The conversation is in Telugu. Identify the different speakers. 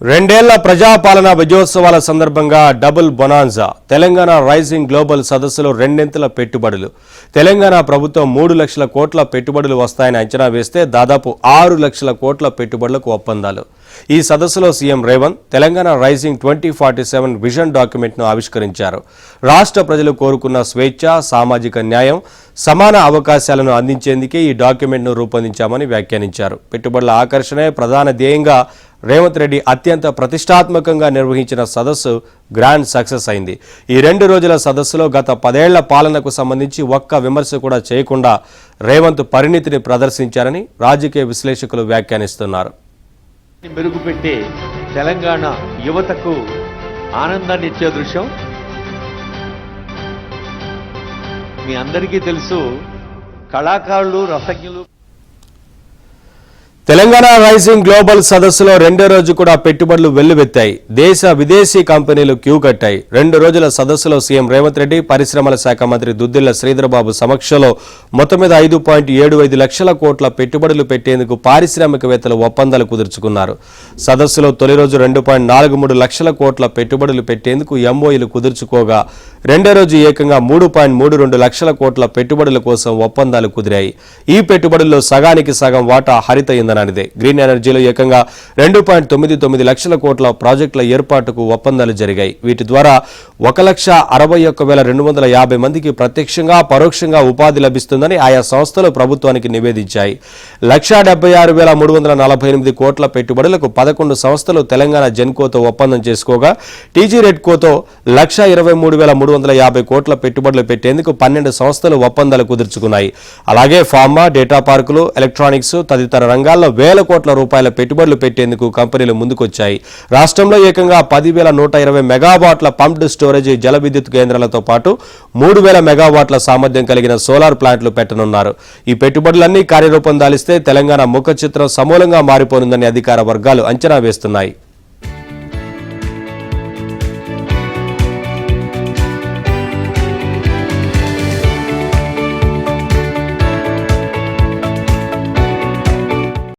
Speaker 1: రెండేళ్ల ప్రజాపాలన విజయోత్సవాల సందర్భంగా double bonanza Telangana rising global సదస్సులో రెండింతల పెట్టుబడులు. తెలంగాణ ప్రభుత్వం 3 లక్షల కోట్ల పెట్టుబడులు వస్తాయని అంచనా వేస్తే దాదాపు 6 లక్షల కోట్ల పెట్టుబడులకు ఒప్పందాలు. ఈ సదస్సులో CM Revanth Telangana rising 2047 vision డాక్యుమెంట్ను ఆవిష్కరించారు. రాష్ట్ర ప్రజలు కోరుకున్న స్వేచ్ఛ, సామాజిక న్యాయం, సమాన అవకాశాలను అందించేందుకే ఈ డాక్యుమెంట్ను రూపొందించామని వ్యాఖ్యానించారు. పెట్టుబడుల ఆకర్షణే ప్రధాన ధ్యేయంగా రేవంత్ రెడ్డి అత్యంత ప్రతిష్టాత్మకంగా నిర్వహించిన సదస్సు గ్రాండ్ సక్సెస్ అయింది. ఈ 2 రోజుల సదస్సులో గత 10 ఏళ్ల పాలనకు సంబంధించి ఒక్క విమర్శ కూడా చేయకుండా రేవంత్ పరిణితిని ప్రదర్శించారని రాజకీయ విశ్లేషకులు వ్యాఖ్యానిస్తున్నారు.
Speaker 2: మెరుగుపెట్టే తెలంగాణ యువతకు ఆనందాన్ని ఇచ్చే దృశ్యం మీ అందరికీ తెలుసు. కళాకారులు, రసజ్ఞులు
Speaker 1: తెలంగాణ రైజింగ్ గ్లోబల్ సదస్సులో 2వ రోజు కూడా పెట్టుబడులు వెల్లువెత్తాయి. దేశ విదేశీ కంపెనీలు క్యూ కట్టాయి. 2 రోజుల సదస్సులో సీఎం రేవంత్ రెడ్డి, పరిశ్రమల శాఖ మంత్రి దుద్దిళ్ల శ్రీధర్బాబు సమక్షంలో మొత్తం మీద 5.75 లక్షల కోట్ల పెట్టుబడులు పెట్టేందుకు పారిశ్రామికవేత్తలు ఒప్పందాలు కుదుర్చుకున్నారు. సదస్సులో తొలి రోజు 2.43 లక్షల కోట్ల పెట్టుబడులు పెట్టేందుకు ఎంఓయూలు కుదుర్చుకోగా 2వ రోజు ఏకంగా 3.32 లక్షల కోట్ల పెట్టుబడుల కోసం ఒప్పందాలు కుదిరాయి. ఈ పెట్టుబడుల్లో సగానికి సగం వాటా హరిత ఇంధనానిదే. గ్రీన్ ఎనర్జీలో ఏకంగా 2.99 లక్షల కోట్ల ప్రాజెక్టుల ఏర్పాటుకు ఒప్పందాలు జరిగాయి. వీటి ద్వారా 1,61,250 మందికి ప్రత్యక్షంగా, పరోక్షంగా ఉపాధి లభిస్తుందని ఆయా సంస్థలు ప్రభుత్వానికి నివేదించాయి. 1,76,348 కోట్ల పెట్టుబడులకు 11 సంస్థలు తెలంగాణ జెన్కోతో ఒప్పందం చేసుకోగా టీజీ రెడ్కోతో 1,23,350 కోట్ల పెట్టుబడులు పెట్టేందుకు 12 సంస్థలు ఒప్పందాలు కుదుర్చుకున్నాయి. అలాగే ఫార్మా, డేటా పార్కులు, ఎలక్ట్రానిక్స్ తదితర రంగాల్లో 1,000 కోట్ల రూపాయల పెట్టుబడులు పెట్టేందుకు కంపెనీలు ముందుకొచ్చాయి. రాష్ట్రంలో ఏకంగా 10,120 మెగావాట్ల పంప్డ్ స్టోరేజ్ జల విద్యుత్ కేంద్రాలతో పాటు 3,000 మెగావాట్ల సామర్థ్యం కలిగిన సోలార్ ప్లాంట్లు పెట్టనున్నారు. ఈ పెట్టుబడులన్నీ కార్యరూపం దాలిస్తే తెలంగాణ ముఖ చిత్రం సమూలంగా మారిపోనుందని అధికార వర్గాలు అంచనా వేస్తున్నాయి.